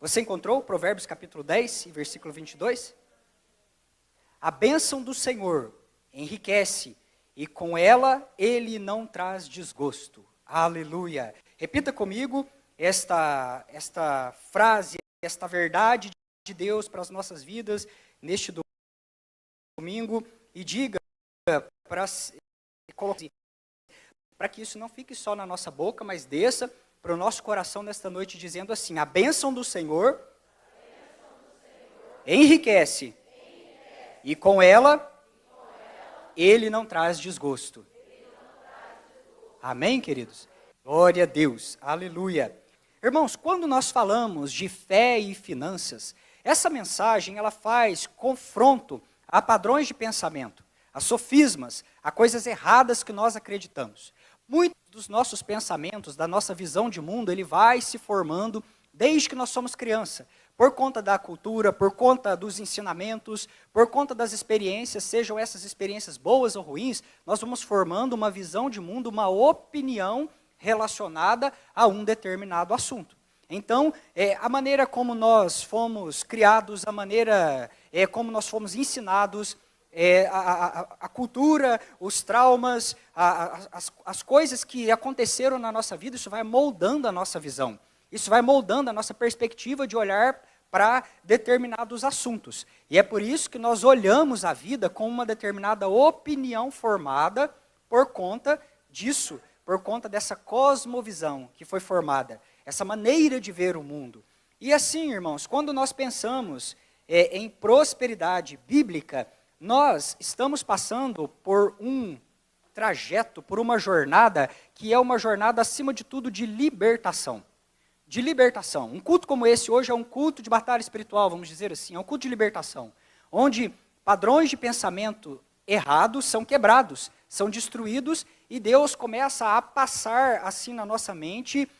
Você encontrou Provérbios capítulo 10 e versículo 22? A bênção do Senhor enriquece e com ela ele não traz desgosto. Aleluia. Repita comigo esta frase, esta verdade de Deus para as nossas vidas neste domingo e diga para que isso não fique só na nossa boca, mas desça para o nosso coração nesta noite dizendo assim: a bênção do Senhor enriquece e com ela ele não traz desgosto. Amém, queridos? Glória a Deus, aleluia. Irmãos, quando nós falamos de fé e finanças, essa mensagem ela faz confronto a padrões de pensamento, a sofismas, a coisas erradas que nós acreditamos. Muitos dos nossos pensamentos, da nossa visão de mundo, ele vai se formando desde que nós somos criança, por conta da cultura, por conta dos ensinamentos, por conta das experiências, sejam essas experiências boas ou ruins, nós vamos formando uma visão de mundo, uma opinião relacionada a um determinado assunto. Então, a maneira como nós fomos criados, a maneira como nós fomos ensinados, a cultura, os traumas, as coisas que aconteceram na nossa vida, isso vai moldando a nossa visão. Isso vai moldando a nossa perspectiva de olhar para determinados assuntos. E é por isso que nós olhamos a vida com uma determinada opinião formada por conta disso, por conta dessa cosmovisão que foi formada, essa maneira de ver o mundo. E assim, irmãos, quando nós pensamos em prosperidade bíblica, nós estamos passando por um trajeto, por uma jornada, que é uma jornada, acima de tudo, de libertação. De libertação. Um culto como esse hoje é um culto de batalha espiritual, vamos dizer assim, é um culto de libertação, onde padrões de pensamento errados são quebrados, são destruídos, e Deus começa a passar assim na nossa mente,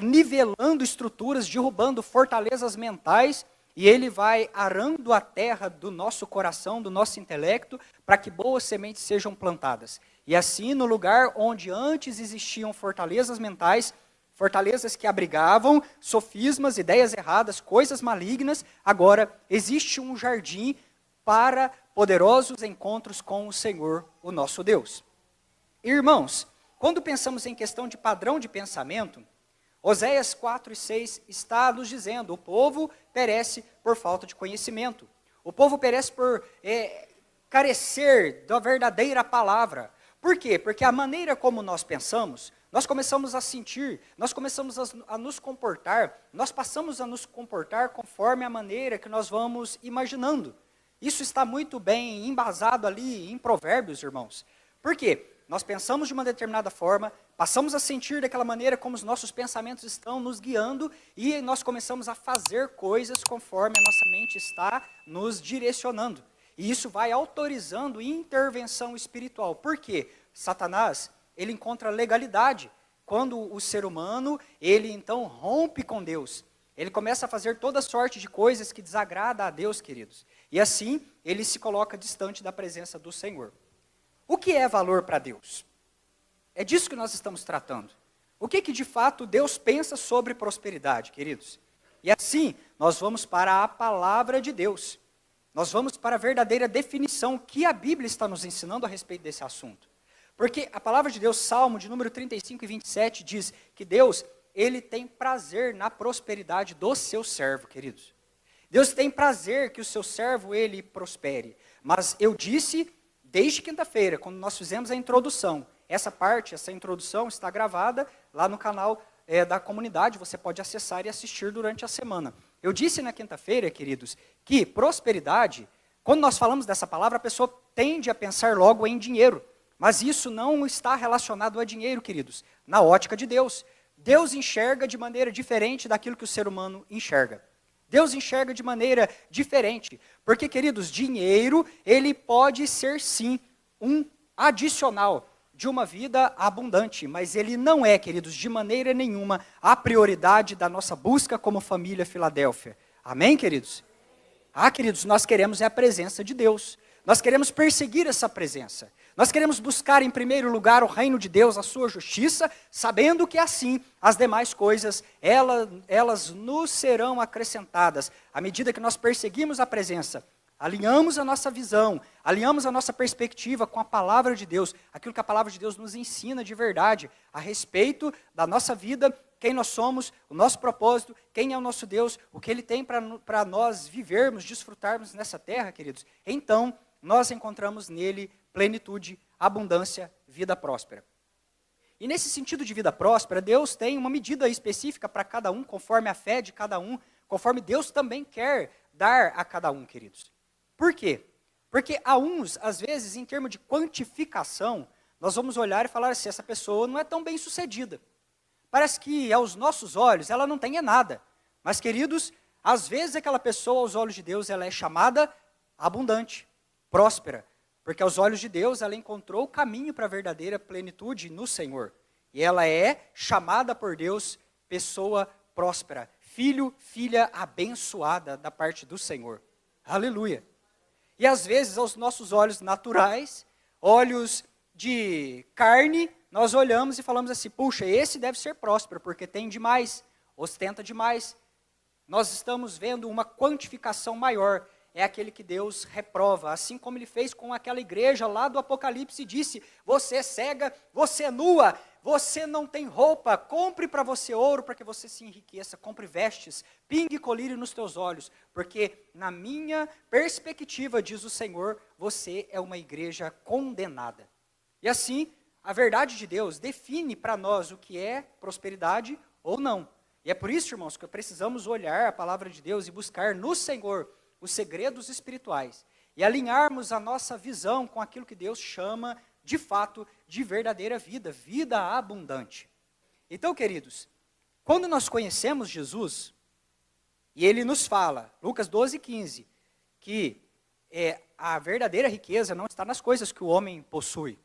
nivelando estruturas, derrubando fortalezas mentais, e Ele vai arando a terra do nosso coração, do nosso intelecto, para que boas sementes sejam plantadas. E assim, no lugar onde antes existiam fortalezas mentais, fortalezas que abrigavam sofismas, ideias erradas, coisas malignas, agora existe um jardim para poderosos encontros com o Senhor, o nosso Deus. Irmãos, quando pensamos em questão de padrão de pensamento, Oséias 4:6 está nos dizendo: o povo perece por falta de conhecimento. O povo perece por carecer da verdadeira palavra. Por quê? Porque a maneira como nós pensamos, nós começamos a sentir, nós começamos a nos comportar, nós passamos a nos comportar conforme a maneira que nós vamos imaginando. Isso está muito bem embasado ali em Provérbios, irmãos. Por quê? Nós pensamos de uma determinada forma, passamos a sentir daquela maneira como os nossos pensamentos estão nos guiando e nós começamos a fazer coisas conforme a nossa mente está nos direcionando. E isso vai autorizando intervenção espiritual. Por quê? Satanás, ele encontra legalidade quando o ser humano, ele então rompe com Deus. Ele começa a fazer toda sorte de coisas que desagrada a Deus, queridos. E assim, ele se coloca distante da presença do Senhor. O que é valor para Deus? É disso que nós estamos tratando. O que de fato Deus pensa sobre prosperidade, queridos? E assim, nós vamos para a palavra de Deus. Nós vamos para a verdadeira definição que a Bíblia está nos ensinando a respeito desse assunto. Porque a palavra de Deus, Salmo de número 35 e 27, diz que Deus, Ele tem prazer na prosperidade do seu servo, queridos. Deus tem prazer que o seu servo, ele prospere. Mas eu disse, desde quinta-feira, quando nós fizemos a introdução, essa introdução está gravada lá no canal da comunidade, você pode acessar e assistir durante a semana. Eu disse na quinta-feira, queridos, que prosperidade, quando nós falamos dessa palavra, a pessoa tende a pensar logo em dinheiro. Mas isso não está relacionado a dinheiro, queridos, na ótica de Deus. Deus enxerga de maneira diferente daquilo que o ser humano enxerga. Deus enxerga de maneira diferente. Porque, queridos, dinheiro, ele pode ser sim um adicional de uma vida abundante, mas ele não é, queridos, de maneira nenhuma a prioridade da nossa busca como família Filadélfia. Amém, queridos? Queridos, nós queremos a presença de Deus. Nós queremos perseguir essa presença. Nós queremos buscar em primeiro lugar o reino de Deus, a sua justiça, sabendo que assim as demais coisas, elas nos serão acrescentadas. À medida que nós perseguimos a presença, alinhamos a nossa visão, alinhamos a nossa perspectiva com a palavra de Deus, aquilo que a palavra de Deus nos ensina de verdade, a respeito da nossa vida, quem nós somos, o nosso propósito, quem é o nosso Deus, o que Ele tem para nós vivermos, desfrutarmos nessa terra, queridos. Então, nós encontramos nele plenitude, abundância, vida próspera. E nesse sentido de vida próspera, Deus tem uma medida específica para cada um, conforme a fé de cada um, conforme Deus também quer dar a cada um, queridos. Por quê? Porque a uns, às vezes, em termos de quantificação, nós vamos olhar e falar assim, essa pessoa não é tão bem sucedida. Parece que aos nossos olhos ela não tem nada. Mas, queridos, às vezes aquela pessoa, aos olhos de Deus, ela é chamada abundante, próspera. Porque aos olhos de Deus ela encontrou o caminho para a verdadeira plenitude no Senhor. E ela é chamada por Deus pessoa próspera. Filho, filha abençoada da parte do Senhor. Aleluia. E às vezes aos nossos olhos naturais, olhos de carne, nós olhamos e falamos assim, puxa, esse deve ser próspero, porque tem demais, ostenta demais. Nós estamos vendo uma quantificação maior, é aquele que Deus reprova, assim como Ele fez com aquela igreja lá do Apocalipse e disse, você é cega, você é nua, você não tem roupa, compre para você ouro, para que você se enriqueça, compre vestes, pingue colírio nos teus olhos, porque na minha perspectiva, diz o Senhor, você é uma igreja condenada. E assim, a verdade de Deus define para nós o que é prosperidade ou não. E é por isso, irmãos, que precisamos olhar a palavra de Deus e buscar no Senhor os segredos espirituais e alinharmos a nossa visão com aquilo que Deus chama, de fato, de verdadeira vida, vida abundante. Então, queridos, quando nós conhecemos Jesus, e Ele nos fala, Lucas 12:15, que a verdadeira riqueza não está nas coisas que o homem possui,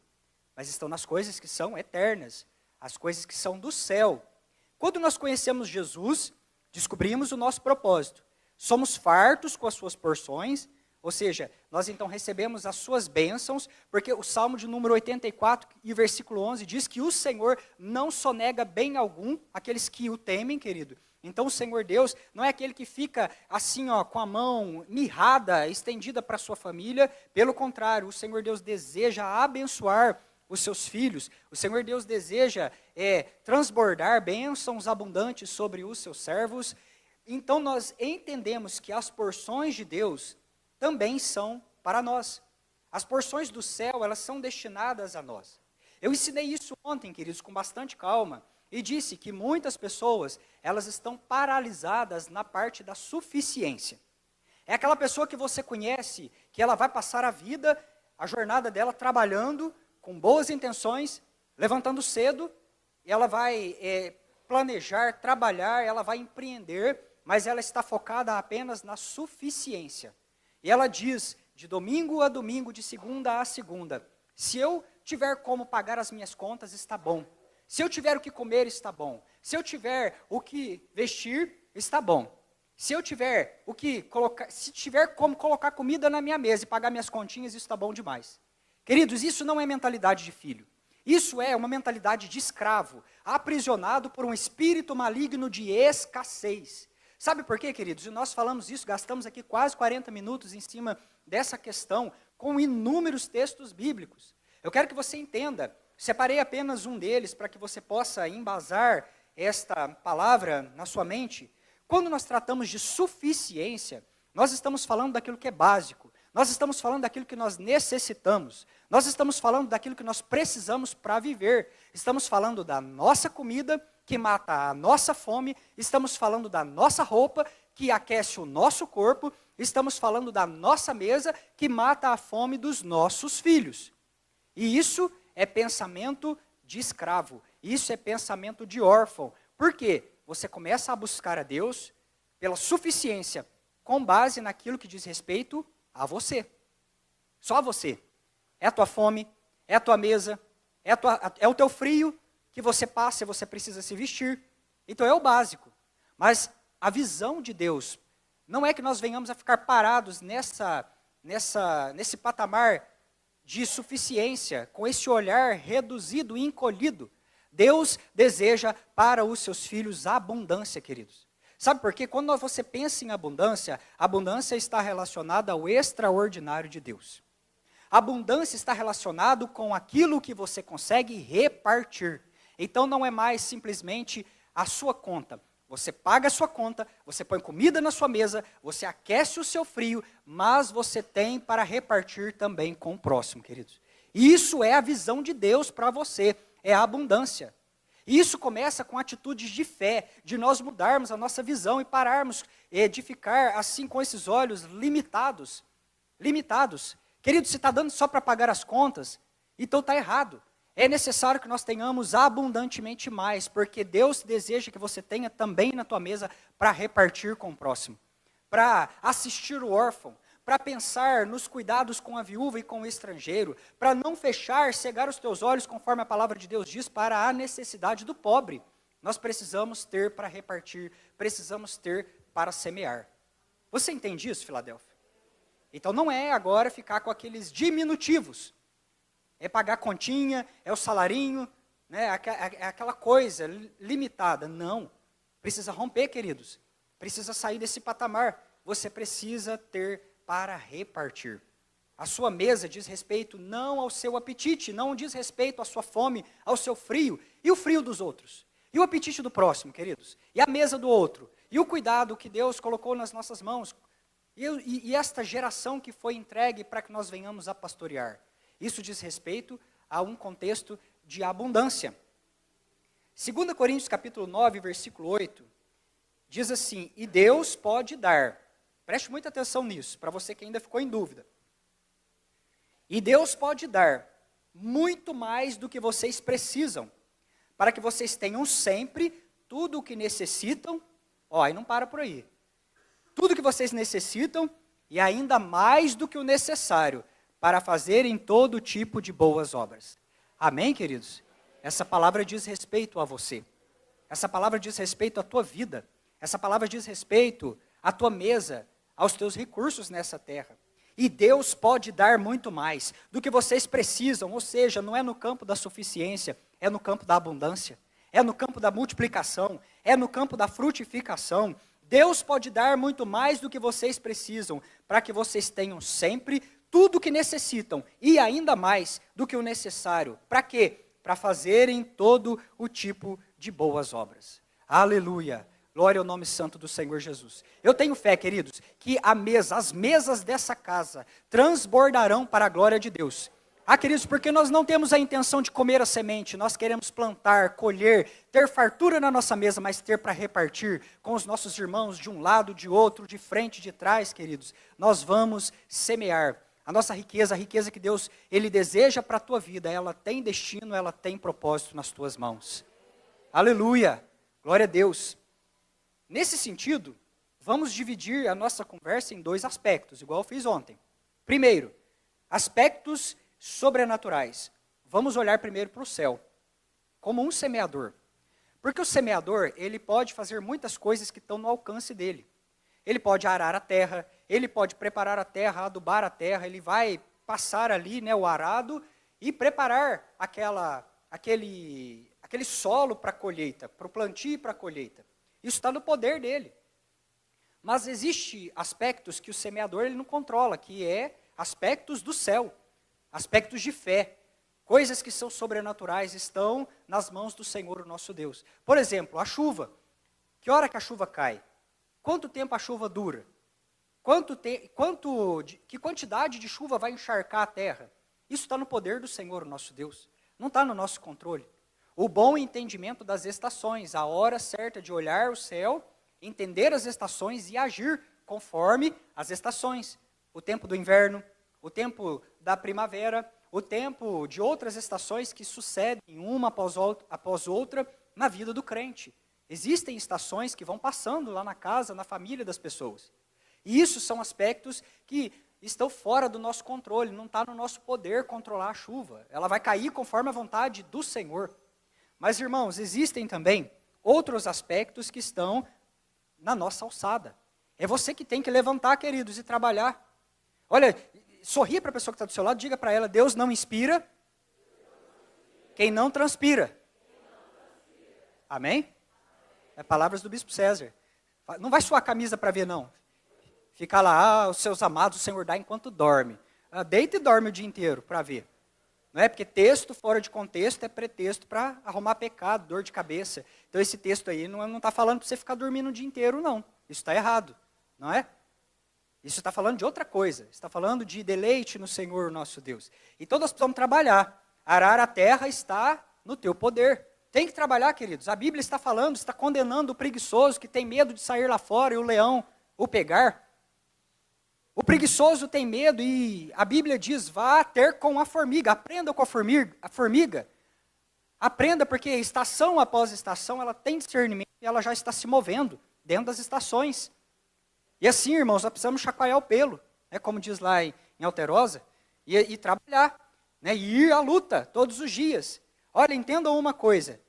mas estão nas coisas que são eternas, as coisas que são do céu. Quando nós conhecemos Jesus, descobrimos o nosso propósito. Somos fartos com as suas porções, ou seja, nós então recebemos as suas bênçãos, porque o Salmo de número 84 e versículo 11 diz que o Senhor não sonega bem algum aqueles que o temem, querido. Então o Senhor Deus não é aquele que fica assim, ó, com a mão mirrada, estendida para a sua família. Pelo contrário, o Senhor Deus deseja abençoar os seus filhos. O Senhor Deus deseja transbordar bênçãos abundantes sobre os seus servos. Então nós entendemos que as porções de Deus também são para nós. As porções do céu, elas são destinadas a nós. Eu ensinei isso ontem, queridos, com bastante calma, e disse que muitas pessoas, elas estão paralisadas na parte da suficiência. É aquela pessoa que você conhece, que ela vai passar a vida, a jornada dela trabalhando, com boas intenções, levantando cedo, e ela vai planejar, trabalhar, ela vai empreender, mas ela está focada apenas na suficiência. E ela diz, de domingo a domingo, de segunda a segunda, se eu tiver como pagar as minhas contas, está bom. Se eu tiver o que comer, está bom. Se eu tiver o que vestir, está bom. Se eu tiver o que colocar, se tiver como colocar comida na minha mesa e pagar minhas continhas, isso está bom demais. Queridos, isso não é mentalidade de filho. Isso é uma mentalidade de escravo, aprisionado por um espírito maligno de escassez. Sabe por quê, queridos? E nós falamos isso, gastamos aqui quase 40 minutos em cima dessa questão, com inúmeros textos bíblicos. Eu quero que você entenda, separei apenas um deles para que você possa embasar esta palavra na sua mente. Quando nós tratamos de suficiência, nós estamos falando daquilo que é básico. Nós estamos falando daquilo que nós necessitamos. Nós estamos falando daquilo que nós precisamos para viver. Estamos falando da nossa comida, que mata a nossa fome. Estamos falando da nossa roupa, que aquece o nosso corpo. Estamos falando da nossa mesa, que mata a fome dos nossos filhos. E isso é pensamento de escravo. Isso é pensamento de órfão. Por quê? Você começa a buscar a Deus pela suficiência, com base naquilo que diz respeito a você. Só a você. É a tua fome, é a tua mesa, é o teu frio que você passa e você precisa se vestir. Então é o básico. Mas a visão de Deus não é que nós venhamos a ficar parados nesse patamar de suficiência, com esse olhar reduzido e encolhido. Deus deseja para os seus filhos abundância, queridos. Sabe por quê? Quando você pensa em abundância, a abundância está relacionada ao extraordinário de Deus. A abundância está relacionada com aquilo que você consegue repartir. Então não é mais simplesmente a sua conta. Você paga a sua conta, você põe comida na sua mesa, você aquece o seu frio, mas você tem para repartir também com o próximo, queridos. Isso é a visão de Deus para você, é a abundância. E isso começa com atitudes de fé, de nós mudarmos a nossa visão e pararmos de ficar assim com esses olhos limitados. Querido, se está dando só para pagar as contas, então está errado. É necessário que nós tenhamos abundantemente mais, porque Deus deseja que você tenha também na tua mesa para repartir com o próximo, para assistir o órfão, para pensar nos cuidados com a viúva e com o estrangeiro, para não fechar, cegar os teus olhos, conforme a palavra de Deus diz, para a necessidade do pobre. Nós precisamos ter para repartir, precisamos ter para semear. Você entende isso, Filadélfia? Então não é agora ficar com aqueles diminutivos. É pagar continha, é o salarinho, né, é aquela coisa limitada. Não, precisa romper, queridos. Precisa sair desse patamar. Você precisa ter para repartir. A sua mesa diz respeito não ao seu apetite, não diz respeito à sua fome, ao seu frio. E o frio dos outros? E o apetite do próximo, queridos? E a mesa do outro? E o cuidado que Deus colocou nas nossas mãos? E esta geração que foi entregue para que nós venhamos a pastorear? Isso diz respeito a um contexto de abundância. 2 Coríntios capítulo 9, versículo 8, diz assim: e Deus pode dar, preste muita atenção nisso, para você que ainda ficou em dúvida. E Deus pode dar muito mais do que vocês precisam, para que vocês tenham sempre tudo o que necessitam. Aí não para por aí. Tudo o que vocês necessitam e ainda mais do que o necessário, para fazerem todo tipo de boas obras. Amém, queridos? Essa palavra diz respeito a você. Essa palavra diz respeito à tua vida. Essa palavra diz respeito à tua mesa, aos teus recursos nessa terra. E Deus pode dar muito mais do que vocês precisam, ou seja, não é no campo da suficiência, é no campo da abundância, é no campo da multiplicação, é no campo da frutificação. Deus pode dar muito mais do que vocês precisam, para que vocês tenham sempre tudo o que necessitam, e ainda mais do que o necessário. Para quê? Para fazerem todo o tipo de boas obras. Aleluia! Glória ao nome santo do Senhor Jesus. Eu tenho fé, queridos, que as mesas dessa casa transbordarão para a glória de Deus. Queridos, porque nós não temos a intenção de comer a semente, nós queremos plantar, colher, ter fartura na nossa mesa, mas ter para repartir com os nossos irmãos de um lado, de outro, de frente, de trás, queridos. Nós vamos semear. A nossa riqueza, a riqueza que Deus, Ele deseja para a tua vida, ela tem destino, ela tem propósito nas tuas mãos. Aleluia! Glória a Deus! Nesse sentido, vamos dividir a nossa conversa em dois aspectos, igual eu fiz ontem. Primeiro, aspectos sobrenaturais. Vamos olhar primeiro para o céu, como um semeador. Porque o semeador, ele pode fazer muitas coisas que estão no alcance dele. Ele pode arar a terra, ele pode preparar a terra, adubar a terra, ele vai passar ali, né, o arado e preparar aquele solo para a colheita, para o plantio e para a colheita. Isso está no poder dele. Mas existem aspectos que o semeador ele não controla, que é aspectos do céu, aspectos de fé. Coisas que são sobrenaturais estão nas mãos do Senhor, o nosso Deus. Por exemplo, a chuva. Que hora que a chuva cai? Quanto tempo a chuva dura? Que quantidade de chuva vai encharcar a terra? Isso está no poder do Senhor, o nosso Deus. Não está no nosso controle. O bom entendimento das estações, a hora certa de olhar o céu, entender as estações e agir conforme as estações. O tempo do inverno, o tempo da primavera, o tempo de outras estações que sucedem uma após outra na vida do crente. Existem estações que vão passando lá na casa, na família das pessoas. E isso são aspectos que estão fora do nosso controle, não está no nosso poder controlar a chuva. Ela vai cair conforme a vontade do Senhor. Mas, irmãos, existem também outros aspectos que estão na nossa alçada. É você que tem que levantar, queridos, e trabalhar. Olha, sorria para a pessoa que está do seu lado, diga para ela, Deus não inspira quem não transpira. Amém? É palavras do bispo César. Não vai suar a camisa para ver, não. Fica lá, os seus amados o Senhor dá enquanto dorme. Deita e dorme o dia inteiro para ver. Não é? Porque texto fora de contexto é pretexto para arrumar pecado, dor de cabeça. Então esse texto aí não está falando para você ficar dormindo o dia inteiro, não. Isso está errado, não é? Isso está falando de outra coisa. Está falando de deleite no Senhor nosso Deus. Então nós precisamos trabalhar. Arar a terra está no teu poder. Tem que trabalhar, queridos. A Bíblia está falando, está condenando o preguiçoso que tem medo de sair lá fora e o leão o pegar. O preguiçoso tem medo e a Bíblia diz, vá ter com a formiga, aprenda com a formiga. Aprenda porque estação após estação ela tem discernimento e ela já está se movendo dentro das estações. E assim, irmãos, nós precisamos chacoalhar o pelo, né, como diz lá em Alterosa, e trabalhar, né, e ir à luta todos os dias. Olha, entendam uma coisa,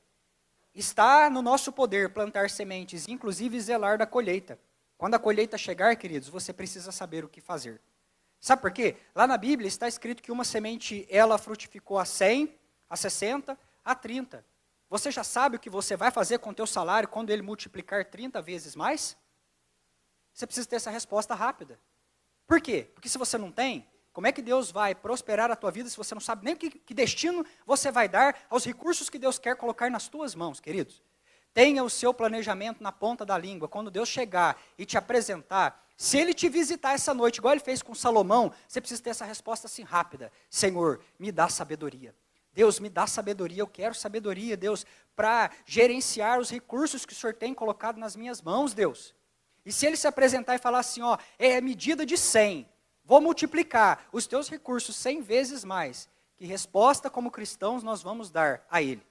está no nosso poder plantar sementes, inclusive zelar da colheita. Quando a colheita chegar, queridos, você precisa saber o que fazer. Sabe por quê? Lá na Bíblia está escrito que uma semente, ela frutificou a 100, a 60, a 30. Você já sabe o que você vai fazer com o teu salário quando ele multiplicar 30 vezes mais? Você precisa ter essa resposta rápida. Por quê? Porque se você não tem, como é que Deus vai prosperar a tua vida se você não sabe nem que destino você vai dar aos recursos que Deus quer colocar nas tuas mãos, queridos? Tenha o seu planejamento na ponta da língua. Quando Deus chegar e te apresentar, se Ele te visitar essa noite, igual Ele fez com Salomão, você precisa ter essa resposta assim rápida. Senhor, me dá sabedoria. Deus, me dá sabedoria. Eu quero sabedoria, Deus, para gerenciar os recursos que o Senhor tem colocado nas minhas mãos, Deus. E se Ele se apresentar e falar assim, ó, é medida de 100, vou multiplicar os teus recursos 100 vezes mais. Que resposta como cristãos nós vamos dar a Ele?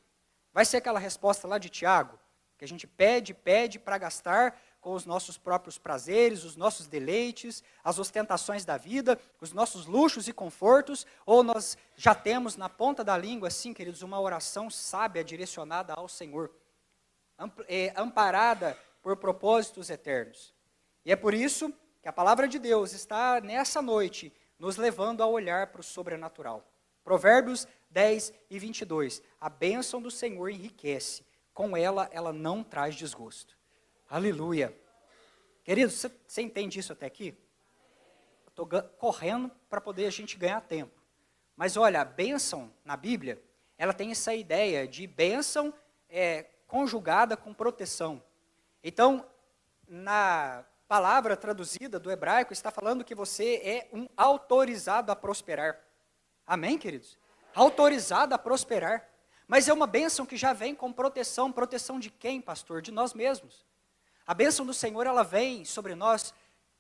Vai ser aquela resposta lá de Tiago? Que a gente pede para gastar com os nossos próprios prazeres, os nossos deleites, as ostentações da vida, os nossos luxos e confortos, ou nós já temos na ponta da língua, assim, queridos, uma oração sábia direcionada ao Senhor, amparada por propósitos eternos. E é por isso que a palavra de Deus está nessa noite nos levando a olhar para o sobrenatural. Provérbios 10 e 22. A bênção do Senhor enriquece. Com ela, ela não traz desgosto. Aleluia. Queridos, você entende isso até aqui? Estou correndo para poder a gente ganhar tempo. Mas olha, a bênção na Bíblia, ela tem essa ideia de bênção conjugada com proteção. Então, na palavra traduzida do hebraico, está falando que você é um autorizado a prosperar. Amém, queridos? Autorizado a prosperar. Mas é uma bênção que já vem com proteção. Proteção de quem, pastor? De nós mesmos. A bênção do Senhor, ela vem sobre nós,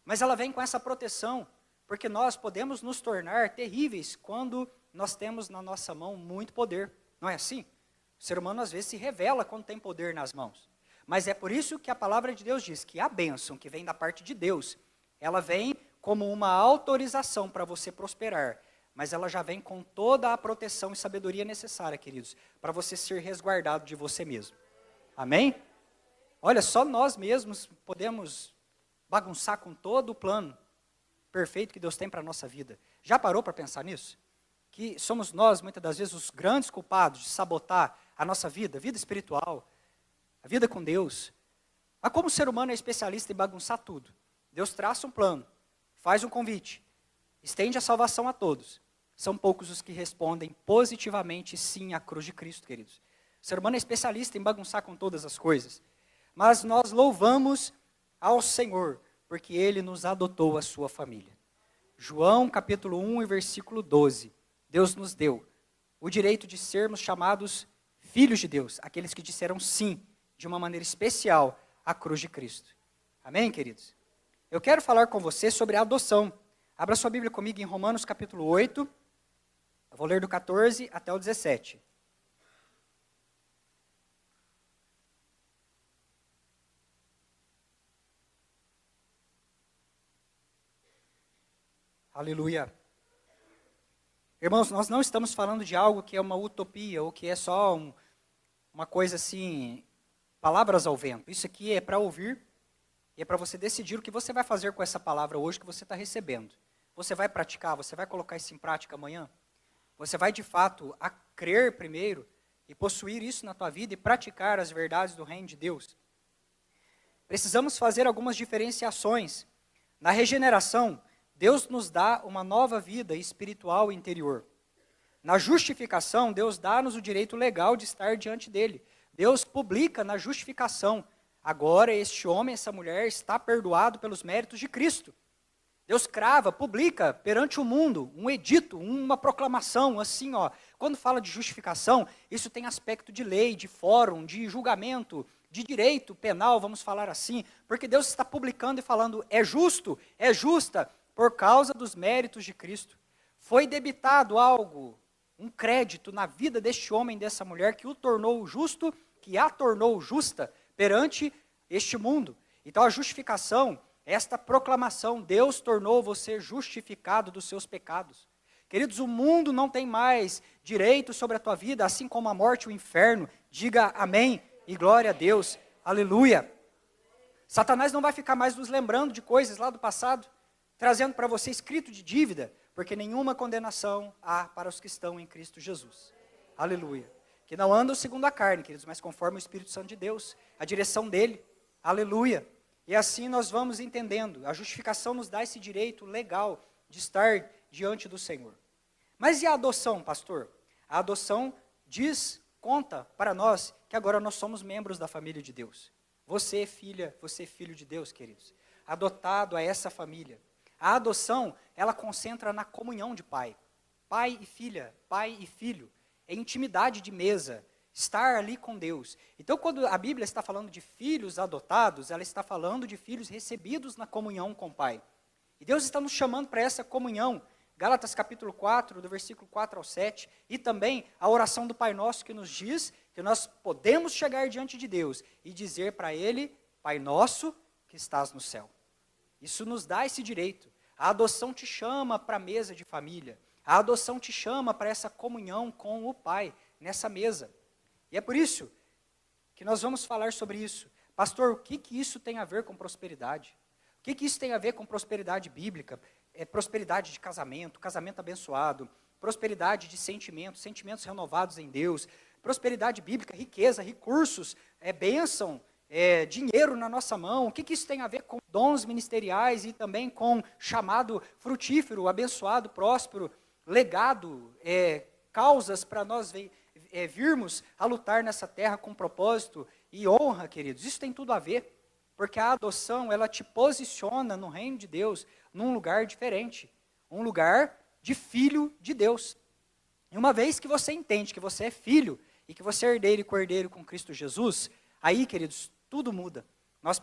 mas ela vem com essa proteção, porque nós podemos nos tornar terríveis quando nós temos na nossa mão muito poder. Não é assim? O ser humano às vezes se revela quando tem poder nas mãos. Mas é por isso que a palavra de Deus diz que a bênção que vem da parte de Deus, ela vem como uma autorização para você prosperar. Mas ela já vem com toda a proteção e sabedoria necessária, queridos, para você ser resguardado de você mesmo. Amém? Olha, só nós mesmos podemos bagunçar com todo o plano perfeito que Deus tem para a nossa vida. Já parou para pensar nisso? Que somos nós, muitas das vezes, os grandes culpados de sabotar a nossa vida, a vida espiritual, a vida com Deus. Mas como o ser humano é especialista em bagunçar tudo, Deus traça um plano, faz um convite, estende a salvação a todos. São poucos os que respondem positivamente sim à cruz de Cristo, queridos. O ser humano é especialista em bagunçar com todas as coisas. Mas nós louvamos ao Senhor, porque Ele nos adotou a sua família. João capítulo 1 e versículo 12. Deus nos deu o direito de sermos chamados filhos de Deus, aqueles que disseram sim, de uma maneira especial, à cruz de Cristo. Amém, queridos? Eu quero falar com você sobre a adoção. Abra sua Bíblia comigo em Romanos capítulo 8. Eu vou ler do 14 até o 17. Aleluia. Irmãos, nós não estamos falando de algo que é uma utopia, ou que é só uma coisa assim, palavras ao vento. Isso aqui é para ouvir, e é para você decidir o que você vai fazer com essa palavra hoje que você está recebendo. você vai praticar, você vai colocar isso em prática amanhã? Você vai de fato a crer primeiro e possuir isso na tua vida e praticar as verdades do reino de Deus? Precisamos fazer algumas diferenciações. Na regeneração, Deus nos dá uma nova vida espiritual interior. Na justificação, Deus dá-nos o direito legal de estar diante dele. Deus publica na justificação: agora este homem, essa mulher está perdoado pelos méritos de Cristo. Deus crava, publica perante o mundo um edito, uma proclamação, assim, ó. Quando fala de justificação, isso tem aspecto de lei, de fórum, de julgamento, de direito penal, vamos falar assim, porque Deus está publicando e falando: é justo, é justa, por causa dos méritos de Cristo. Foi debitado algo, um crédito na vida deste homem, dessa mulher, que o tornou justo, que a tornou justa perante este mundo. Então a justificação, esta proclamação: Deus tornou você justificado dos seus pecados. Queridos, o mundo não tem mais direito sobre a tua vida, assim como a morte e o inferno. Diga amém e glória a Deus, aleluia. Satanás não vai ficar mais nos lembrando de coisas lá do passado, trazendo para você escrito de dívida, porque nenhuma condenação há para os que estão em Cristo Jesus. Aleluia. Que não andam segundo a carne, queridos, mas conforme o Espírito Santo de Deus, a direção dele. Aleluia. E assim nós vamos entendendo. A justificação nos dá esse direito legal de estar diante do Senhor. Mas e a adoção, pastor? A adoção conta para nós que agora nós somos membros da família de Deus. Você é filha, você é filho de Deus, queridos. Adotado a essa família. A adoção, ela concentra na comunhão de pai. Pai e filha, pai e filho. É intimidade de mesa, estar ali com Deus. Então, quando a Bíblia está falando de filhos adotados, ela está falando de filhos recebidos na comunhão com o Pai. E Deus está nos chamando para essa comunhão. Gálatas capítulo 4, do versículo 4 ao 7, e também a oração do Pai Nosso, que nos diz que nós podemos chegar diante de Deus e dizer para Ele: Pai Nosso que estás no céu. Isso nos dá esse direito. A adoção te chama para a mesa de família. A adoção te chama para essa comunhão com o Pai, nessa mesa. E é por isso que nós vamos falar sobre isso. Pastor, o que isso tem a ver com prosperidade? O que isso tem a ver com prosperidade bíblica? Prosperidade de casamento, casamento abençoado, prosperidade de sentimentos, sentimentos renovados em Deus, prosperidade bíblica, riqueza, recursos, bênção, dinheiro na nossa mão. O que isso tem a ver com dons ministeriais e também com chamado frutífero, abençoado, próspero, legado, causas para nós virmos a lutar nessa terra com propósito e honra, queridos. Isso tem tudo a ver, porque a adoção, ela te posiciona no reino de Deus, num lugar diferente, um lugar de filho de Deus. E uma vez que você entende que você é filho, e que você é herdeiro e co-herdeiro com Cristo Jesus, aí, queridos, tudo muda. Nós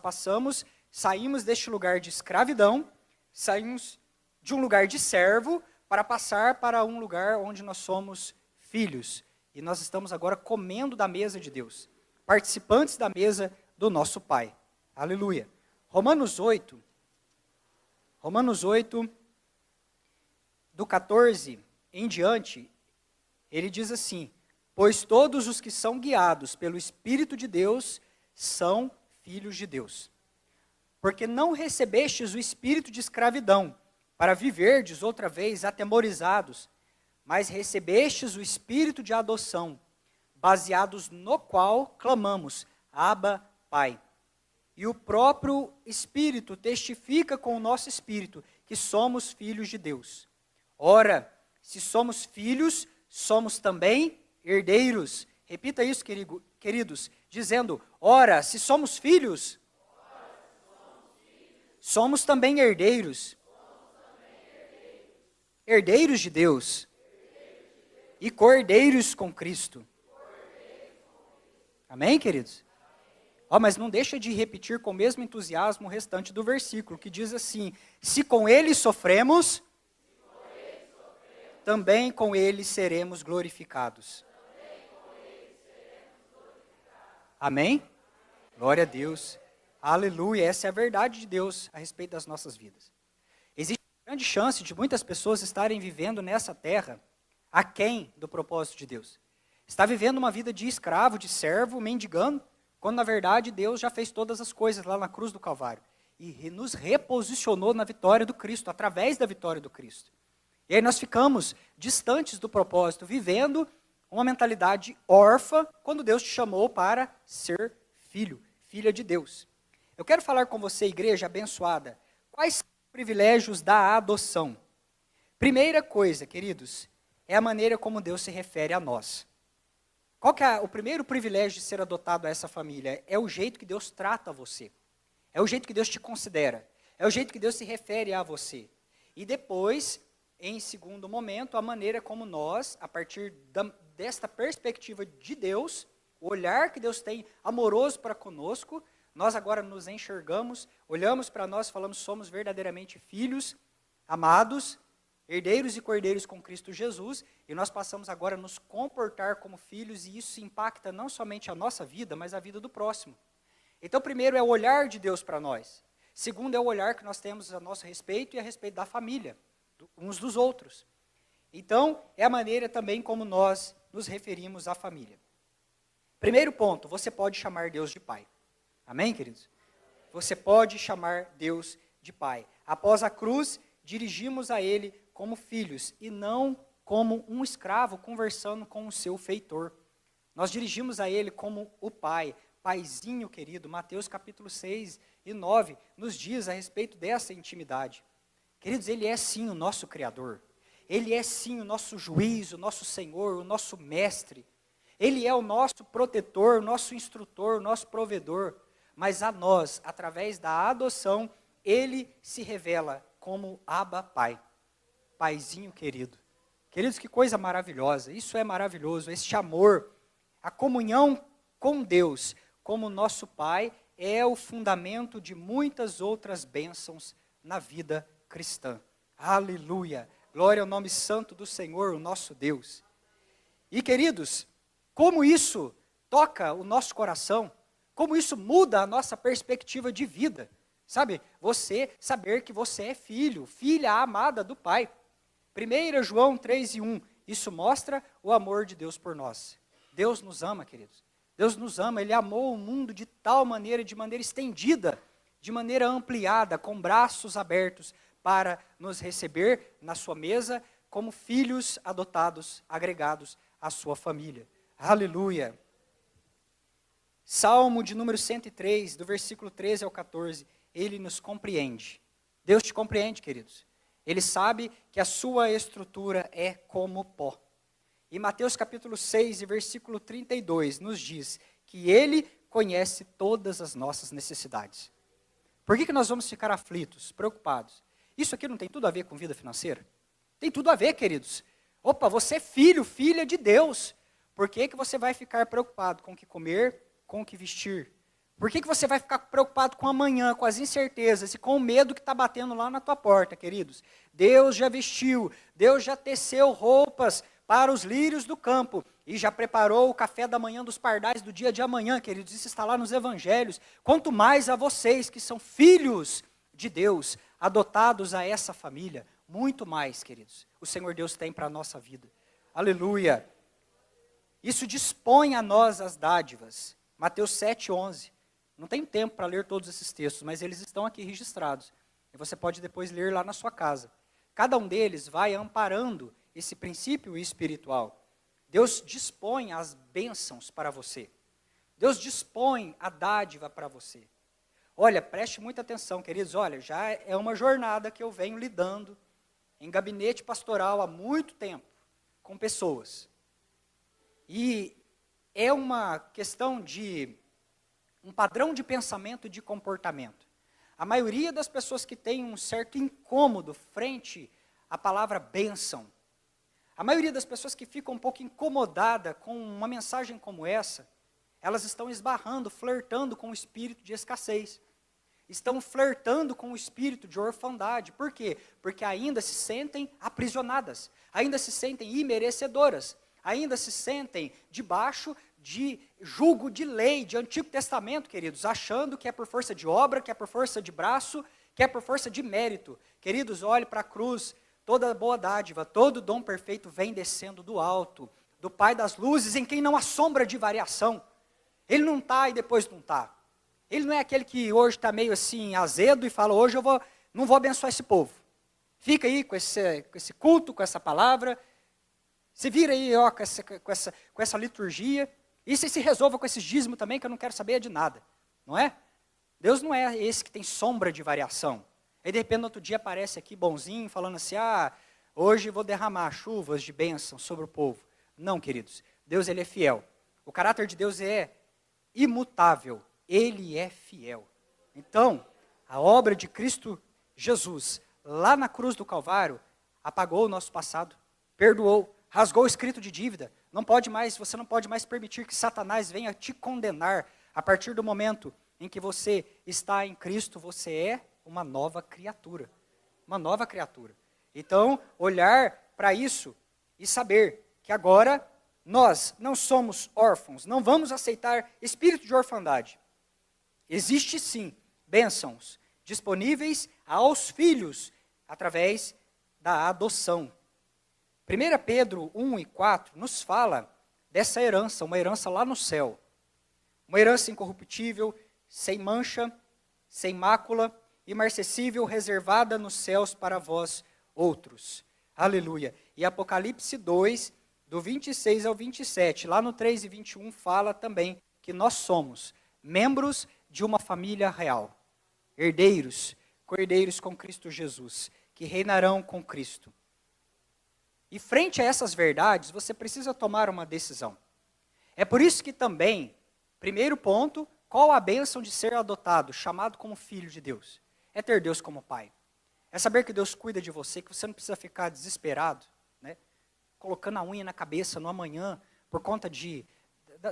saímos deste lugar de escravidão, saímos de um lugar de servo, para passar para um lugar onde nós somos filhos. E nós estamos agora comendo da mesa de Deus, participantes da mesa do nosso Pai. Aleluia. Romanos 8, do 14 em diante, ele diz assim: pois todos os que são guiados pelo Espírito de Deus são filhos de Deus. Porque não recebestes o espírito de escravidão, para viverdes outra vez atemorizados, mas recebestes o espírito de adoção, baseados no qual clamamos: Abba, Pai. E o próprio Espírito testifica com o nosso espírito que somos filhos de Deus. Ora, se somos filhos, somos também herdeiros. Repita isso, queridos, dizendo: ora, se somos filhos, somos também herdeiros. Herdeiros de Deus e co-herdeiros com Cristo. Amém, queridos? Mas não deixa de repetir com o mesmo entusiasmo o restante do versículo, que diz assim: se com ele sofremos, também com ele seremos glorificados. Amém? Glória a Deus. Aleluia. Essa é a verdade de Deus a respeito das nossas vidas. Existe uma grande chance de muitas pessoas estarem vivendo nessa terra aquém do propósito de Deus. Está vivendo uma vida de escravo, de servo, mendigando, quando na verdade Deus já fez todas as coisas lá na cruz do Calvário. e nos reposicionou na vitória do Cristo, através da vitória do Cristo. E aí nós ficamos distantes do propósito, vivendo uma mentalidade órfã, quando Deus te chamou para ser filho, filha de Deus. Eu quero falar com você, igreja abençoada, quais são os privilégios da adoção? Primeira coisa, queridos, é a maneira como Deus se refere a nós. Qual que é o primeiro privilégio de ser adotado a essa família? É o jeito que Deus trata você. É o jeito que Deus te considera. É o jeito que Deus se refere a você. E depois, em segundo momento, a maneira como nós, a partir desta perspectiva de Deus, o olhar que Deus tem amoroso para conosco, nós agora nos enxergamos, olhamos para nós e falamos, somos verdadeiramente filhos, amados, herdeiros e cordeiros com Cristo Jesus, e nós passamos agora a nos comportar como filhos, e isso impacta não somente a nossa vida, mas a vida do próximo. Então, primeiro é o olhar de Deus para nós. Segundo é o olhar que nós temos a nosso respeito e a respeito da família, uns dos outros. Então, é a maneira também como nós nos referimos à família. Primeiro ponto, você pode chamar Deus de Pai. Amém, queridos? Você pode chamar Deus de Pai. Após a cruz, dirigimos a Ele como filhos e não como um escravo conversando com o seu feitor. Nós dirigimos a Ele como o Pai, Paizinho querido. Mateus capítulo 6 e 9 nos diz a respeito dessa intimidade. Queridos, Ele é sim o nosso Criador. Ele é sim o nosso juiz, o nosso Senhor, o nosso mestre. Ele é o nosso protetor, o nosso instrutor, o nosso provedor. Mas a nós, através da adoção, Ele se revela como Abba Pai. Paizinho querido. Queridos, que coisa maravilhosa. Isso é maravilhoso. Este amor, a comunhão com Deus, como nosso Pai, é o fundamento de muitas outras bênçãos na vida cristã. Aleluia. Glória ao nome santo do Senhor, o nosso Deus. E queridos, como isso toca o nosso coração, como isso muda a nossa perspectiva de vida. Sabe, você saber que você é filho, filha amada do Pai. 1 João 3:1, isso mostra o amor de Deus por nós. Deus nos ama, queridos. Deus nos ama, Ele amou o mundo de tal maneira, de maneira estendida, de maneira ampliada, com braços abertos, para nos receber na sua mesa, como filhos adotados, agregados à sua família. Aleluia. Salmo de número 103, do versículo 13 ao 14, Ele nos compreende. Deus te compreende, queridos. Ele sabe que a sua estrutura é como pó. E Mateus capítulo 6, e versículo 32, nos diz que Ele conhece todas as nossas necessidades. Por que nós vamos ficar aflitos, preocupados? Isso aqui não tem tudo a ver com vida financeira? Tem tudo a ver, queridos. Opa, você é filho, filha de Deus. Por que você vai ficar preocupado com o que comer, com o que vestir? Por que você vai ficar preocupado com amanhã, com as incertezas e com o medo que está batendo lá na tua porta, queridos? Deus já vestiu, Deus já teceu roupas para os lírios do campo e já preparou o café da manhã dos pardais do dia de amanhã, queridos. Isso está lá nos evangelhos. Quanto mais a vocês que são filhos de Deus, adotados a essa família, muito mais, queridos, o Senhor Deus tem para a nossa vida. Aleluia. Isso dispõe a nós as dádivas. Mateus 7:11. Não tem tempo para ler todos esses textos, mas eles estão aqui registrados. E você pode depois ler lá na sua casa. Cada um deles vai amparando esse princípio espiritual. Deus dispõe as bênçãos para você. Deus dispõe a dádiva para você. Olha, preste muita atenção, queridos. Olha, já é uma jornada que eu venho lidando em gabinete pastoral há muito tempo com pessoas. E é uma questão de um padrão de pensamento e de comportamento. A maioria das pessoas que tem um certo incômodo frente à palavra bênção, a maioria das pessoas que ficam um pouco incomodada com uma mensagem como essa, elas estão esbarrando, flertando com o espírito de escassez. Estão flertando com o espírito de orfandade. Por quê? Porque ainda se sentem aprisionadas, ainda se sentem imerecedoras, ainda se sentem debaixo de jugo de lei, de Antigo Testamento, queridos, achando que é por força de obra, que é por força de braço, que é por força de mérito. Queridos, olhe para a cruz, toda boa dádiva, todo dom perfeito vem descendo do alto, do Pai das luzes, em quem não há sombra de variação. Ele não está e depois não está. Ele não é aquele que hoje está meio assim azedo e fala, hoje não vou abençoar esse povo. Fica aí com esse culto, com essa palavra, se vira aí ó, com essa liturgia, e se resolva com esse dízimo também, que eu não quero saber de nada, não é? Deus não é esse que tem sombra de variação. Aí de repente no outro dia aparece aqui bonzinho, falando assim, hoje vou derramar chuvas de bênção sobre o povo. Não, queridos, Deus ele é fiel. O caráter de Deus é imutável, ele é fiel. Então, a obra de Cristo Jesus, lá na cruz do Calvário, apagou o nosso passado, perdoou, rasgou o escrito de dívida. Você não pode mais permitir que Satanás venha te condenar. A partir do momento em que você está em Cristo, você é uma nova criatura. Uma nova criatura. Então, olhar para isso e saber que agora nós não somos órfãos, não vamos aceitar espírito de orfandade. Existe sim bênçãos disponíveis aos filhos através da adoção. 1 Pedro 1 e 4 nos fala dessa herança, uma herança lá no céu. Uma herança incorruptível, sem mancha, sem mácula, imarcessível, reservada nos céus para vós outros. Aleluia. E Apocalipse 2, do 26 ao 27, lá no 3 e 21, fala também que nós somos membros de uma família real. Herdeiros, co-herdeiros com Cristo Jesus, que reinarão com Cristo. E frente a essas verdades, você precisa tomar uma decisão. É por isso que também, primeiro ponto, qual a bênção de ser adotado, chamado como filho de Deus? É ter Deus como pai. É saber que Deus cuida de você, que você não precisa ficar desesperado, né? Colocando a unha na cabeça no amanhã, por conta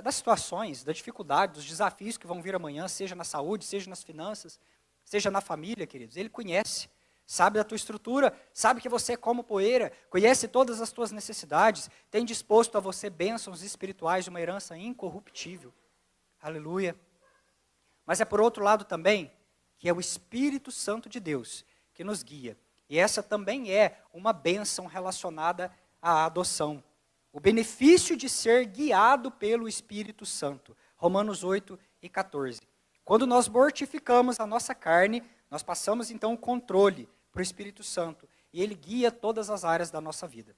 das situações, da dificuldade, dos desafios que vão vir amanhã, seja na saúde, seja nas finanças, seja na família, queridos. Ele conhece. Sabe da tua estrutura, sabe que você é como poeira, conhece todas as tuas necessidades, tem disposto a você bênçãos espirituais de uma herança incorruptível. Aleluia. Mas é por outro lado também, que é o Espírito Santo de Deus que nos guia. E essa também é uma bênção relacionada à adoção. O benefício de ser guiado pelo Espírito Santo. Romanos 8 e 14. Quando nós mortificamos a nossa carne, nós passamos então o controle para o Espírito Santo. E ele guia todas as áreas da nossa vida.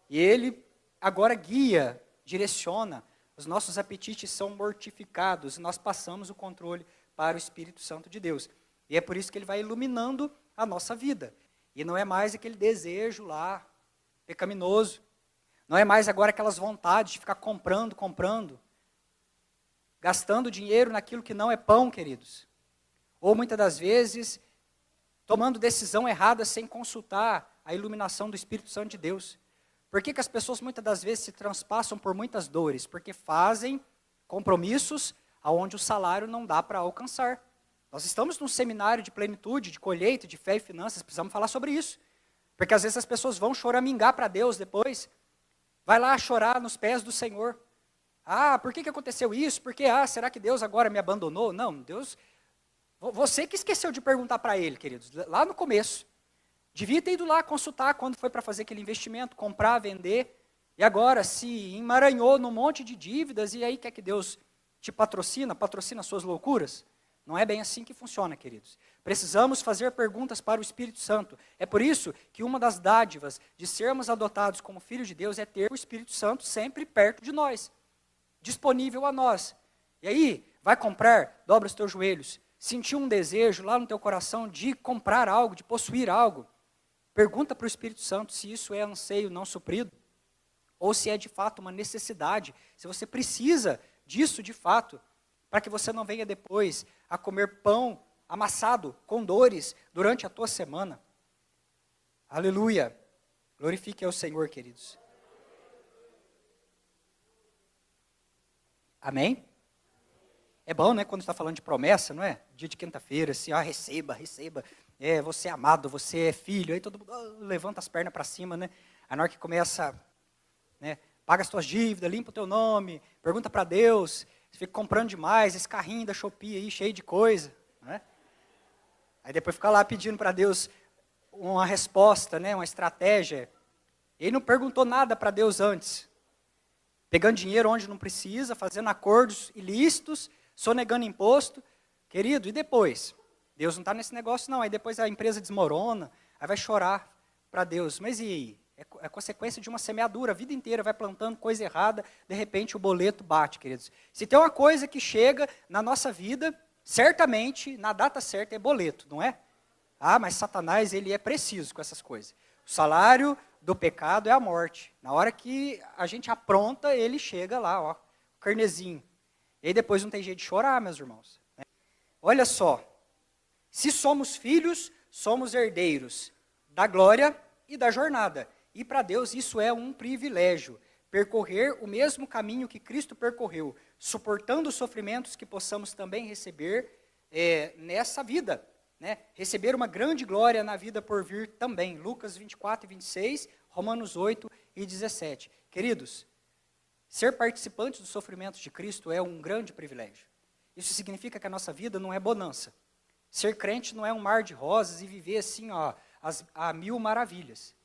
E ele agora guia, direciona, os nossos apetites são mortificados, e nós passamos o controle para o Espírito Santo de Deus. E é por isso que ele vai iluminando a nossa vida. E não é mais aquele desejo lá, pecaminoso. Não é mais agora aquelas vontades de ficar comprando, gastando dinheiro naquilo que não é pão, queridos. Ou muitas das vezes, tomando decisão errada sem consultar a iluminação do Espírito Santo de Deus. Por que as pessoas muitas das vezes se transpassam por muitas dores? Porque fazem compromissos aonde o salário não dá para alcançar. Nós estamos num seminário de plenitude, de colheita, de fé e finanças, precisamos falar sobre isso. Porque às vezes as pessoas vão choramingar para Deus depois, vai lá chorar nos pés do Senhor. Por que aconteceu isso? Porque, será que Deus agora me abandonou? Não, Deus... Você que esqueceu de perguntar para ele, queridos, lá no começo. Devia ter ido lá consultar quando foi para fazer aquele investimento, comprar, vender. E agora se emaranhou num monte de dívidas e aí quer que Deus te patrocina suas loucuras? Não é bem assim que funciona, queridos. Precisamos fazer perguntas para o Espírito Santo. É por isso que uma das dádivas de sermos adotados como filhos de Deus é ter o Espírito Santo sempre perto de nós, disponível a nós. E aí, vai comprar, dobra os teus joelhos. Sentiu um desejo lá no teu coração de comprar algo, de possuir algo, pergunta para o Espírito Santo se isso é anseio não suprido, ou se é de fato uma necessidade, se você precisa disso de fato, para que você não venha depois a comer pão amassado com dores durante a tua semana. Aleluia! Glorifique ao Senhor, queridos. Amém? É bom, né, quando está falando de promessa, não é? Dia de quinta-feira, assim, receba. Você é amado, você é filho. Aí todo mundo levanta as pernas para cima, né? Aí na hora que começa, né, paga as tuas dívidas, limpa o teu nome, pergunta para Deus, você fica comprando demais, esse carrinho da Shopee aí, cheio de coisa, né? Aí depois fica lá pedindo para Deus uma resposta, né, uma estratégia. Ele não perguntou nada para Deus antes. Pegando dinheiro onde não precisa, fazendo acordos ilícitos, sonegando imposto, Querido, e depois? Deus não está nesse negócio não, aí depois a empresa desmorona, aí vai chorar para Deus. Mas e aí? É consequência de uma semeadura, a vida inteira vai plantando coisa errada, de repente o boleto bate, queridos. Se tem uma coisa que chega na nossa vida, certamente, na data certa, é boleto, não é? Ah, mas Satanás, ele é preciso com essas coisas. O salário do pecado é a morte. Na hora que a gente apronta, ele chega lá, ó, carnezinho. E aí depois não tem jeito de chorar, meus irmãos. Né? Olha só, se somos filhos, somos herdeiros da glória e da jornada. E para Deus isso é um privilégio, percorrer o mesmo caminho que Cristo percorreu, suportando os sofrimentos que possamos também receber nessa vida. Né? Receber uma grande glória na vida por vir também. Lucas 24 e 26, Romanos 8 e 17. Queridos, ser participantes dos sofrimentos de Cristo é um grande privilégio. Isso significa que a nossa vida não é bonança. Ser crente não é um mar de rosas e viver assim, ó, a mil maravilhas.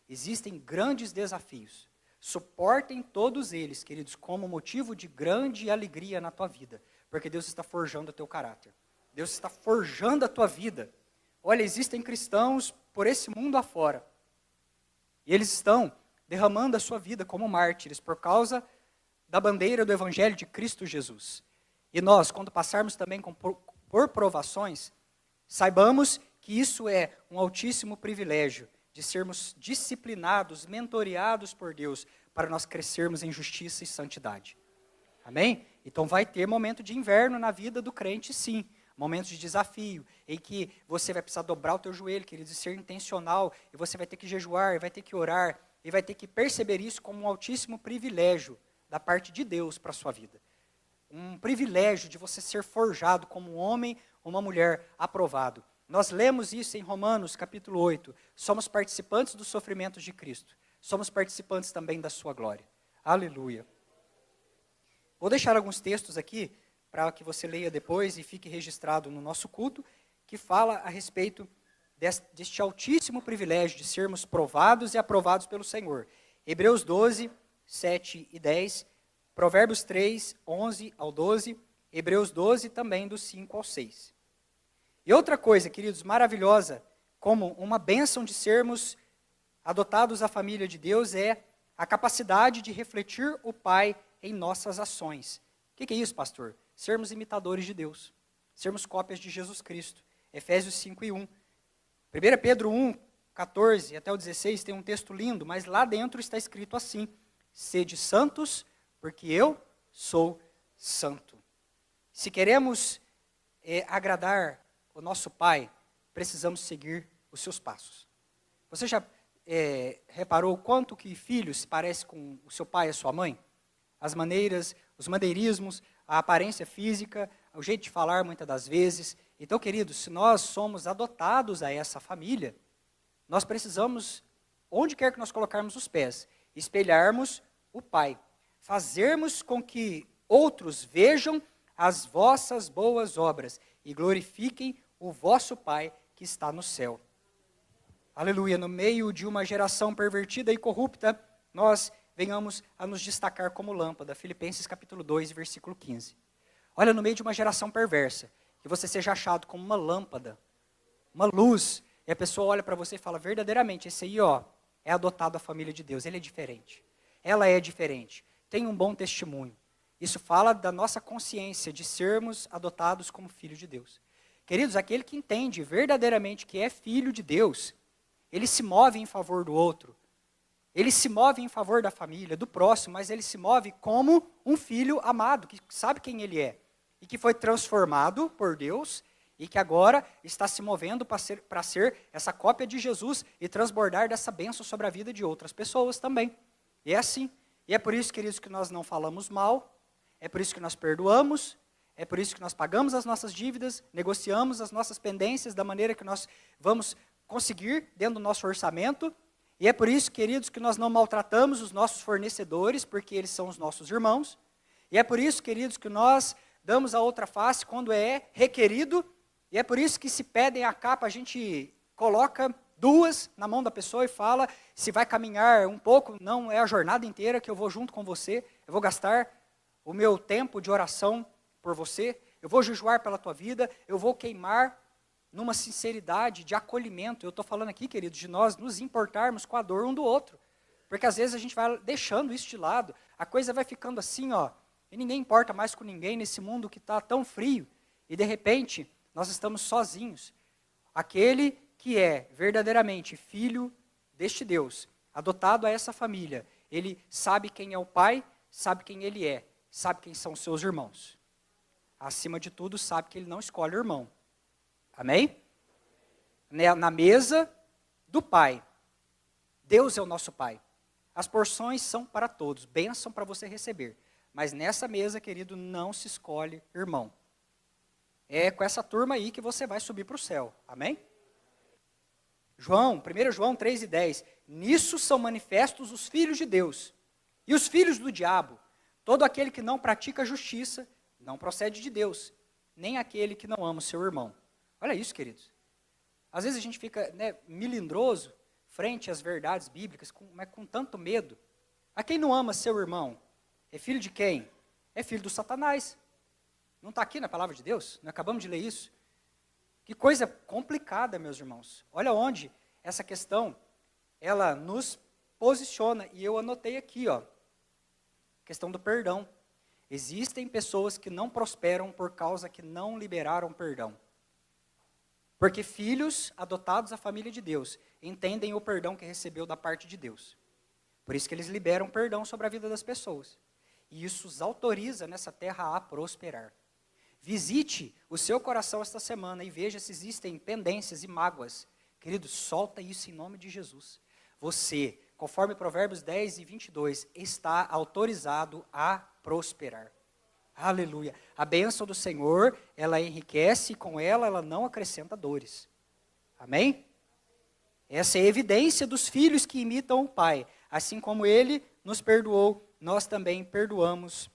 Existem grandes desafios. Suportem todos eles, queridos, como motivo de grande alegria na tua vida, porque Deus está forjando o teu caráter. Deus está forjando a tua vida. Olha, existem cristãos por esse mundo afora. E eles estão derramando a sua vida como mártires por causa da bandeira do Evangelho de Cristo Jesus. E nós, quando passarmos também por provações, saibamos que isso é um altíssimo privilégio de sermos disciplinados, mentoreados por Deus, para nós crescermos em justiça e santidade. Amém? Então vai ter momento de inverno na vida do crente, sim. Momentos de desafio, em que você vai precisar dobrar o teu joelho, querido, e ser intencional, e você vai ter que jejuar, e vai ter que orar, e vai ter que perceber isso como um altíssimo privilégio da parte de Deus para a sua vida. Um privilégio de você ser forjado como um homem ou uma mulher aprovado. Nós lemos isso em Romanos capítulo 8. Somos participantes dos sofrimentos de Cristo. Somos participantes também da sua glória. Aleluia. Vou deixar alguns textos aqui para que você leia depois e fique registrado no nosso culto, que fala a respeito deste altíssimo privilégio de sermos provados e aprovados pelo Senhor. Hebreus 12, 7 e 10, Provérbios 3, 11 ao 12, Hebreus 12 também do 5 ao 6. E outra coisa, queridos, maravilhosa, como uma bênção de sermos adotados à família de Deus, é a capacidade de refletir o Pai em nossas ações. O que é isso, pastor? Sermos imitadores de Deus, sermos cópias de Jesus Cristo. Efésios 5 e 1. 1 Pedro 1, 14 até o 16 tem um texto lindo, mas lá dentro está escrito assim: sede santos, porque eu sou santo. Se queremos agradar o nosso Pai, precisamos seguir os seus passos. Você já reparou quanto que filho se parece com o seu pai e a sua mãe? As maneiras, os maneirismos, a aparência física, o jeito de falar muitas das vezes. Então, queridos, se nós somos adotados a essa família, nós precisamos, onde quer que nós colocarmos os pés, espelharmos o Pai. Fazermos com que outros vejam as vossas boas obras e glorifiquem o vosso Pai que está no céu. Aleluia, no meio de uma geração pervertida e corrupta, nós venhamos a nos destacar como lâmpada. Filipenses capítulo 2, versículo 15. Olha, no meio de uma geração perversa, que você seja achado como uma lâmpada, uma luz, e a pessoa olha para você e fala, verdadeiramente, esse aí, ó, é adotado à família de Deus, ele é diferente. Ela é diferente, tem um bom testemunho. Isso fala da nossa consciência de sermos adotados como filho de Deus. Queridos, aquele que entende verdadeiramente que é filho de Deus, ele se move em favor do outro. Ele se move em favor da família, do próximo, mas ele se move como um filho amado, que sabe quem ele é. E que foi transformado por Deus, e que agora está se movendo para ser essa cópia de Jesus e transbordar dessa bênção sobre a vida de outras pessoas também. E é assim. E é por isso, queridos, que nós não falamos mal, é por isso que nós perdoamos, é por isso que nós pagamos as nossas dívidas, negociamos as nossas pendências da maneira que nós vamos conseguir dentro do nosso orçamento. E é por isso, queridos, que nós não maltratamos os nossos fornecedores, porque eles são os nossos irmãos. E é por isso, queridos, que nós damos a outra face quando é requerido. E é por isso que se pedem a capa, a gente coloca duas na mão da pessoa e fala, se vai caminhar um pouco, não é a jornada inteira que eu vou junto com você, eu vou gastar o meu tempo de oração por você, eu vou jejuar pela tua vida, eu vou queimar numa sinceridade de acolhimento. Eu estou falando aqui, queridos, de nós nos importarmos com a dor um do outro. Porque às vezes a gente vai deixando isso de lado, a coisa vai ficando assim, ó, e ninguém importa mais com ninguém nesse mundo que está tão frio. E de repente, nós estamos sozinhos. Aquele que é verdadeiramente filho deste Deus, adotado a essa família, ele sabe quem é o pai, sabe quem ele é, sabe quem são os seus irmãos. Acima de tudo, sabe que ele não escolhe o irmão. Amém? Na mesa do pai, Deus é o nosso pai. As porções são para todos, bênção para você receber. Mas nessa mesa, querido, não se escolhe irmão. É com essa turma aí que você vai subir para o céu. Amém? 1 João 3:10. Nisso são manifestos os filhos de Deus e os filhos do diabo. Todo aquele que não pratica a justiça não procede de Deus, nem aquele que não ama o seu irmão. Olha isso, queridos. Às vezes a gente fica melindroso frente às verdades bíblicas, mas com tanto medo. A quem não ama seu irmão, é filho de quem? É filho do Satanás. Não está aqui na palavra de Deus? Nós acabamos de ler isso. Que coisa complicada, meus irmãos. Olha onde essa questão, ela nos posiciona. E eu anotei aqui, ó, questão do perdão. Existem pessoas que não prosperam por causa que não liberaram perdão. Porque filhos adotados à família de Deus entendem o perdão que recebeu da parte de Deus. Por isso que eles liberam perdão sobre a vida das pessoas. E isso os autoriza nessa terra a prosperar. Visite o seu coração esta semana e veja se existem pendências e mágoas. Querido, solta isso em nome de Jesus. Você, conforme Provérbios 10:22, está autorizado a prosperar. Aleluia. A bênção do Senhor, ela enriquece e com ela não acrescenta dores. Amém? Essa é a evidência dos filhos que imitam o Pai. Assim como Ele nos perdoou, nós também perdoamos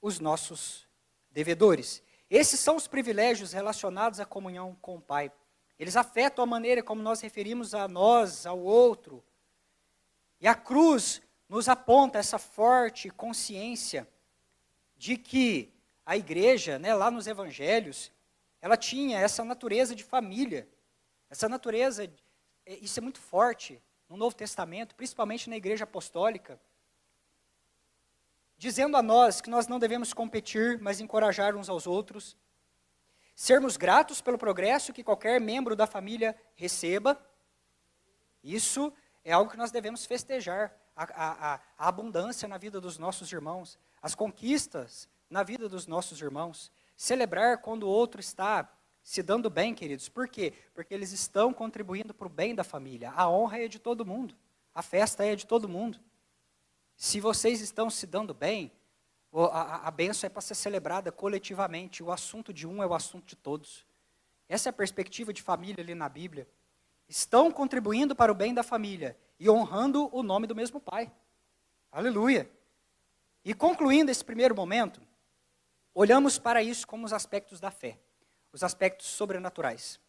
os nossos devedores. Esses são os privilégios relacionados à comunhão com o Pai. Eles afetam a maneira como nós referimos a nós, ao outro. E a cruz nos aponta essa forte consciência de que a igreja, lá nos evangelhos, ela tinha essa natureza de família. Essa natureza, isso é muito forte no Novo Testamento, principalmente na igreja apostólica, dizendo a nós que nós não devemos competir, mas encorajar uns aos outros, sermos gratos pelo progresso que qualquer membro da família receba. Isso é algo que nós devemos festejar, a abundância na vida dos nossos irmãos, as conquistas na vida dos nossos irmãos, celebrar quando o outro está se dando bem, queridos. Por quê? Porque eles estão contribuindo para o bem da família. A honra é de todo mundo, a festa é de todo mundo. Se vocês estão se dando bem, a bênção é para ser celebrada coletivamente. O assunto de um é o assunto de todos. Essa é a perspectiva de família ali na Bíblia. Estão contribuindo para o bem da família e honrando o nome do mesmo Pai. Aleluia. E concluindo esse primeiro momento, olhamos para isso como os aspectos da fé, os aspectos sobrenaturais.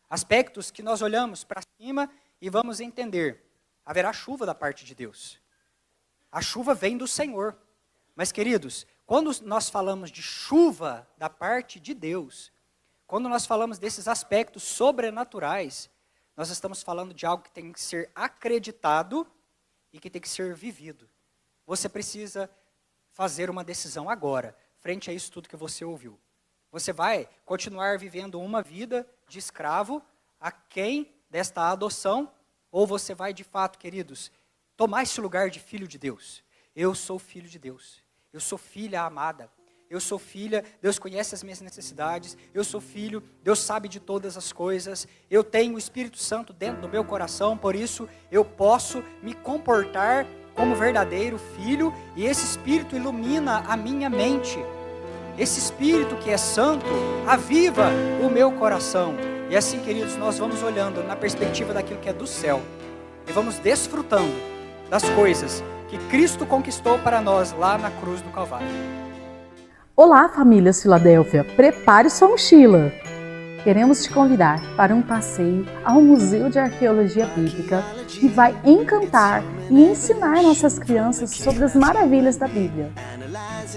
Aspectos que nós olhamos para cima e vamos entender. Haverá chuva da parte de Deus. A chuva vem do Senhor. Mas, queridos, quando nós falamos de chuva da parte de Deus, quando nós falamos desses aspectos sobrenaturais, nós estamos falando de algo que tem que ser acreditado e que tem que ser vivido. Você precisa fazer uma decisão agora, frente a isso tudo que você ouviu. Você vai continuar vivendo uma vida de escravo aquém desta adoção, ou você vai de fato, queridos, tomar esse lugar de filho de Deus. Eu sou filho de Deus. Eu sou filha amada. Eu sou filha, Deus conhece as minhas necessidades. Eu sou filho, Deus sabe de todas as coisas. Eu tenho o Espírito Santo dentro do meu coração, por isso eu posso me comportar como verdadeiro filho. E esse Espírito ilumina a minha mente. Esse Espírito que é santo, aviva o meu coração. E assim, queridos, nós vamos olhando na perspectiva daquilo que é do céu. E vamos desfrutando das coisas que Cristo conquistou para nós lá na cruz do Calvário. Olá, família Filadélfia, prepare sua mochila. Queremos te convidar para um passeio ao Museu de Arqueologia Bíblica, que vai encantar e ensinar nossas crianças sobre as maravilhas da Bíblia.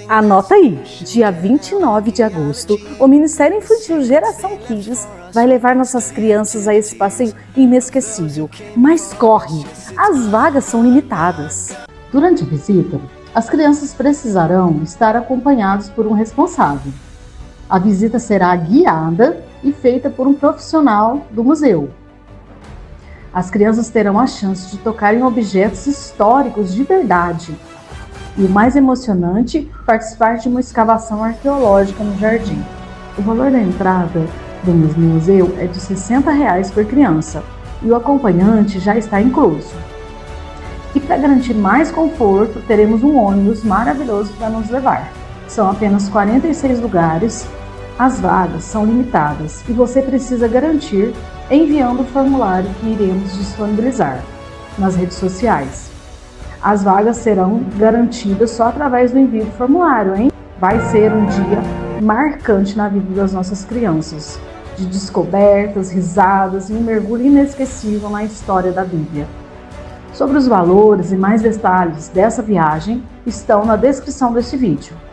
Anota aí, dia 29 de agosto, o Ministério Infantil Geração Kids vai levar nossas crianças a esse passeio inesquecível. Mas corre, as vagas são limitadas. Durante a visita, as crianças precisarão estar acompanhadas por um responsável. A visita será guiada e feita por um profissional do museu. As crianças terão a chance de tocar em objetos históricos de verdade. E o mais emocionante, participar de uma escavação arqueológica no jardim. O valor da entrada do museu é de R$ 60 por criança e o acompanhante já está incluso. E para garantir mais conforto, teremos um ônibus maravilhoso para nos levar. São apenas 46 lugares, as vagas são limitadas e você precisa garantir enviando o formulário que iremos disponibilizar nas redes sociais. As vagas serão garantidas só através do envio do formulário, hein? Vai ser um dia marcante na vida das nossas crianças, de descobertas, risadas e um mergulho inesquecível na história da Bíblia. Sobre os valores e mais detalhes dessa viagem estão na descrição deste vídeo.